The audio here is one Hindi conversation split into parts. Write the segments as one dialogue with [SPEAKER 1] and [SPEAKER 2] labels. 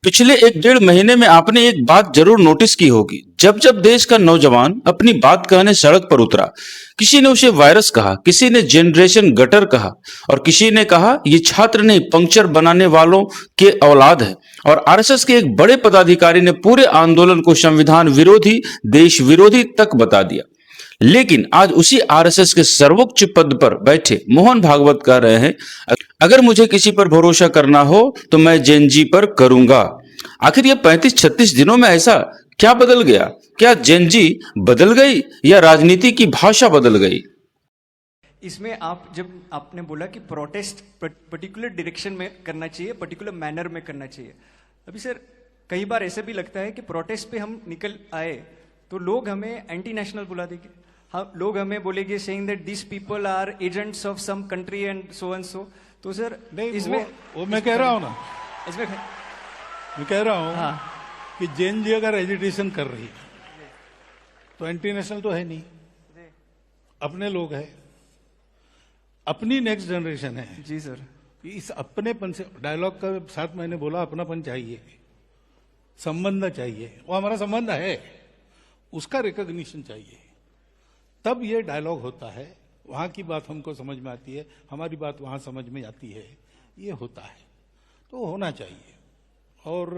[SPEAKER 1] पिछले एक डेढ़ महीने में आपने एक बात जरूर नोटिस की होगी। जब जब देश का नौजवान अपनी बात कहने सड़क पर उतरा, किसी ने उसे वायरस कहा, किसी ने जनरेशन गटर कहा और किसी ने कहा ये छात्र नहीं पंक्चर बनाने वालों के औलाद है। और आरएसएस के एक बड़े पदाधिकारी ने पूरे आंदोलन को संविधान विरोधी, देश विरोधी तक बता दिया। लेकिन आज उसी आरएसएस के सर्वोच्च पद पर बैठे मोहन भागवत कह रहे हैं, अगर मुझे किसी पर भरोसा करना हो तो मैं जेनजी पर करूंगा। आखिर ये 35-36 दिनों में ऐसा क्या बदल गया? क्या जेनजी बदल गई या राजनीति की भाषा बदल गई?
[SPEAKER 2] इसमें आप जब आपने बोला कि प्रोटेस्ट पर्टिकुलर डायरेक्शन में करना चाहिए, पर्टिकुलर मैनर में करना चाहिए। अभी सर कई बार ऐसे भी लगता है कि प्रोटेस्ट पे हम निकल आए तो लोग हमें एंटी नेशनल बुला देंगे। हाँ, लोग हमें बोलेंगे saying that this people are agents of some country and so. तो सर इसमें
[SPEAKER 3] वो मैं कह रहा हूं ना,
[SPEAKER 2] इसमें
[SPEAKER 3] मैं कह रहा हूं
[SPEAKER 2] हाँ
[SPEAKER 3] कि जेन जी अगर एजिटेशन कर रही है तो एंटी नेशनल तो है नहीं, अपने लोग हैं, अपनी नेक्स्ट जनरेशन है
[SPEAKER 2] जी सर।
[SPEAKER 3] इस अपनेपन से डायलॉग का साथ मैंने बोला अपनापन चाहिए, संबंध चाहिए, वो हमारा संबंध है, उसका रिकॉग्निशन चाहिए, तब ये डायलॉग होता है। वहां की बात हमको समझ में आती है, हमारी बात वहां समझ में आती है, ये होता है, तो होना चाहिए। और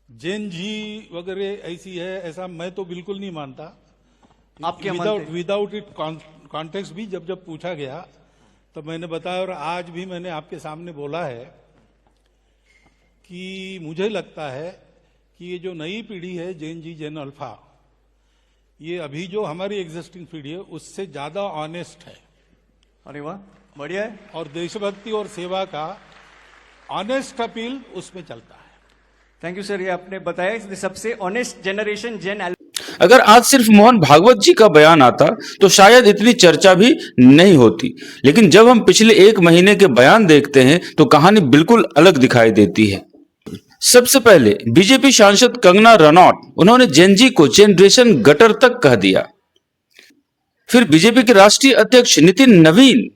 [SPEAKER 3] जेन जी वगैरह ऐसी है ऐसा मैं तो बिल्कुल नहीं मानता।
[SPEAKER 2] आप क्या मानते हैं?
[SPEAKER 3] विदाउट इट कॉन्टेक्स्ट भी जब जब पूछा गया तब मैंने बताया, और आज भी मैंने आपके सामने बोला है कि मुझे लगता है कि ये जो नई पीढ़ी है जेन जी, जेन अल्फा, ये अभी जो हमारी एग्जिस्टिंग पीढ़ी है उससे ज्यादा ऑनेस्ट है।
[SPEAKER 2] अरे वाह, बढ़िया है।
[SPEAKER 3] और देशभक्ति और सेवा का ऑनेस्ट अपील उसमें चलता है।
[SPEAKER 2] थैंक यू सर, ये आपने बताया सबसे ऑनेस्ट जनरेशन जेन।
[SPEAKER 1] अगर आज सिर्फ मोहन भागवत जी का बयान आता तो शायद इतनी चर्चा भी नहीं होती। लेकिन जब हम पिछले एक महीने के बयान देखते हैं तो कहानी बिल्कुल अलग दिखाई देती है। सबसे पहले बीजेपी सांसद कंगना रनौत, उन्होंने जेनजी को जनरेशन गटर तक कह दिया। फिर बीजेपी के राष्ट्रीय अध्यक्ष नितिन नवीन,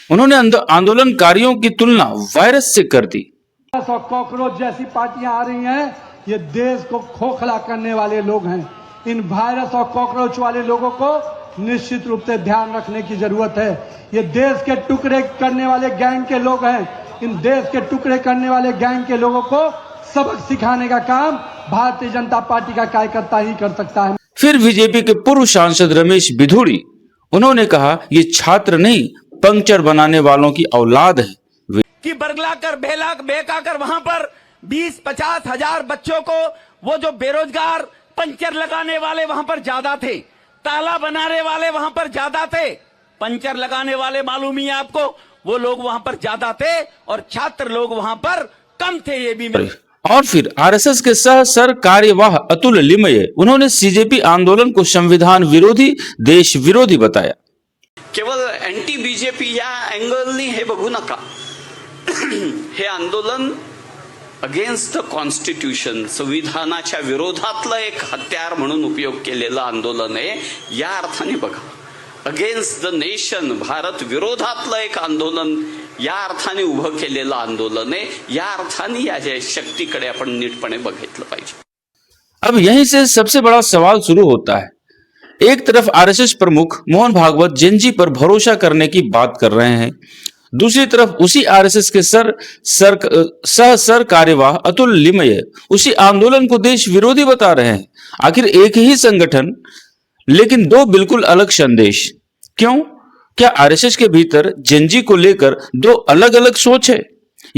[SPEAKER 1] उन्होंने आंदोलनकारियों की तुलना वायरस से कर दी।
[SPEAKER 4] और कॉकरोच जैसी पार्टियां आ रही हैं, ये देश को खोखला करने वाले लोग हैं। इन वायरस और कॉकरोच वाले लोगों को निश्चित रूप से ध्यान रखने की जरूरत है। ये देश के टुकड़े करने वाले गैंग के लोग हैं। इन देश के टुकड़े करने वाले गैंग के लोगों को सबक सिखाने का काम भारतीय जनता पार्टी का कार्यकर्ता ही कर सकता है।
[SPEAKER 1] फिर बीजेपी के पूर्व सांसद रमेश बिधूड़ी, उन्होंने कहा ये छात्र नहीं पंक्चर बनाने वालों की औलाद है।
[SPEAKER 5] कि बरगलाकर बेकाकर वहां पर 20-50 हजार बच्चों को, वो जो बेरोजगार पंचर लगाने वाले वहां पर ज्यादा थे, ताला बनाने वाले वहां पर ज्यादा थे, पंचर लगाने वाले मालूम ही है आपको, वो लोग वहां पर ज्यादा थे और छात्र लोग वहां पर कम थे। ये भी
[SPEAKER 1] और फिर आरएसएस के सह सर कार्यवाह अतुल लिमये, उन्होंने सीजेपी आंदोलन को संविधान विरोधी, देश विरोधी बताया।
[SPEAKER 6] केवळ अँटी बीजेपी या अँगलनी हे बघू नका, हे आंदोलन अगेन्स्ट द कॉन्स्टिट्यूशन, संविधानाच्या विरोधातलं एक हत्यार म्हणून उपयोग केलेलं आंदोलन आहे, या अर्थाने बघा। अगेन्स्ट द नेशन, भारत विरोधातलं एक आंदोलन या अर्थाने उभं केलेलं आंदोलन आहे, या अर्थाने या शक्तीकडे आपण नीटपणे बघितलं पाहिजे।
[SPEAKER 1] अब यहीं से सबसे बड़ा सवाल शुरू होता है। एक तरफ आरएसएस प्रमुख मोहन भागवत जेनजी पर भरोसा करने की बात कर रहे हैं, दूसरी तरफ उसी आरएसएस के सह सर कार्यवाह अतुल लिमये उसी आंदोलन को देश विरोधी बता रहे हैं। आखिर एक ही संगठन लेकिन दो बिल्कुल अलग संदेश, क्यों? क्या आरएसएस के भीतर जेनजी को लेकर दो अलग अलग सोच है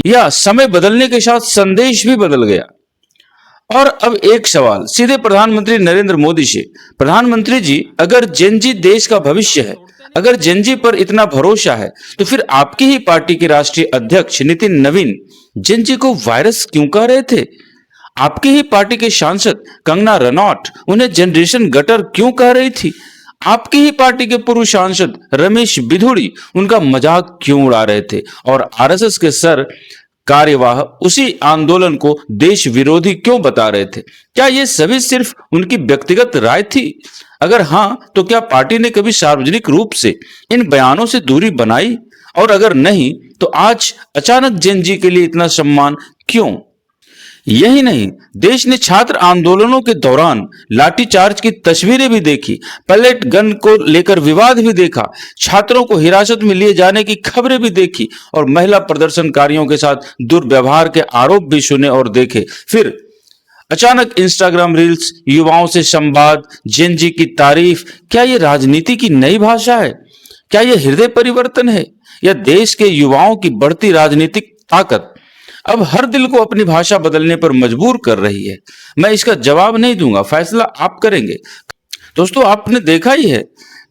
[SPEAKER 1] या समय बदलने के साथ संदेश भी बदल गया? और अब एक सवाल सीधे प्रधानमंत्री नरेंद्र मोदी से। प्रधानमंत्री जी, अगर जेनजी देश का भविष्य है, अगर जेनजी पर इतना भरोसा है, तो फिर आपकी ही पार्टी के राष्ट्रीय अध्यक्ष नितिन नवीन जेनजी को वायरस क्यों कह रहे थे? आपकी ही पार्टी के सांसद कंगना रनौत उन्हें जनरेशन गटर क्यों कह रही थी? आपकी ही पार्टी के पूर्व सांसद रमेश बिधूड़ी उनका मजाक क्यों उड़ा रहे थे? और आरएसएस के सर कार्यवाह उसी आंदोलन को देश विरोधी क्यों बता रहे थे? क्या ये सभी सिर्फ उनकी व्यक्तिगत राय थी? अगर हां, तो क्या पार्टी ने कभी सार्वजनिक रूप से इन बयानों से दूरी बनाई और अगर नहीं तो आज अचानक जेन जी के लिए इतना सम्मान क्यों? यही नहीं, देश ने छात्र आंदोलनों के दौरान लाठीचार्ज की तस्वीरें भी देखी, पैलेट गन को लेकर विवाद भी देखा, छात्रों को हिरासत में लिए जाने की खबरें भी देखी और महिला प्रदर्शनकारियों के साथ दुर्व्यवहार के आरोप भी सुने और देखे। फिर अचानक इंस्टाग्राम रील्स, युवाओं से संवाद, जेन जी की तारीफ, क्या ये राजनीति की नई भाषा है? क्या यह हृदय परिवर्तन है या देश के युवाओं की बढ़ती राजनीतिक ताकत अब हर दिल को अपनी भाषा बदलने पर मजबूर कर रही है? मैं इसका जवाब नहीं दूंगा, फैसला आप करेंगे। दोस्तों, आपने देखा ही है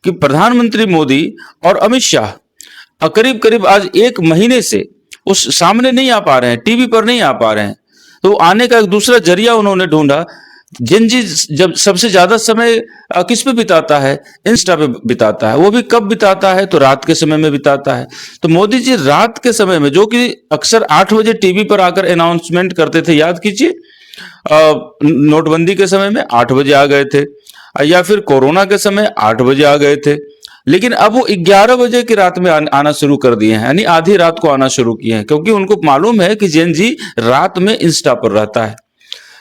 [SPEAKER 1] कि प्रधानमंत्री मोदी और अमित शाह करीब करीब आज 1 महीने से उस सामने नहीं आ पा रहे हैं, टीवी पर नहीं आ पा रहे हैं। तो आने का एक दूसरा जरिया उन्होंने ढूंढा। जेन जी जब सबसे ज्यादा समय किस पे बिताता है? इंस्टा पे बिताता है। वो भी कब बिताता है? तो रात के समय में बिताता है। तो मोदी जी रात के समय में, जो कि अक्सर 8 बजे टीवी पर आकर अनाउंसमेंट करते थे, याद कीजिए, नोटबंदी के समय में 8 बजे आ गए थे, या फिर कोरोना के समय 8 बजे आ गए थे, लेकिन अब वो 11 बजे की रात में आना शुरू कर दिए हैं, यानी आधी रात को आना शुरू किए हैं, क्योंकि उनको मालूम है कि जेन जी रात में इंस्टा पर रहता है।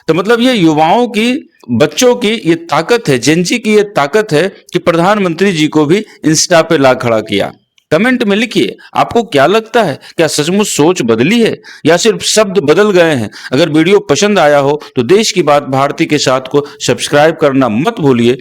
[SPEAKER 1] तो मतलब ये युवाओं की, बच्चों की ये ताकत है, जेन जी की ये ताकत है कि प्रधानमंत्री जी को भी इंस्टा पे ला खड़ा किया। कमेंट में लिखिए, आपको क्या लगता है? क्या सचमुच सोच बदली है या सिर्फ शब्द बदल गए हैं? अगर वीडियो पसंद आया हो तो देश की बात भारती के साथ को सब्सक्राइब करना मत भूलिए।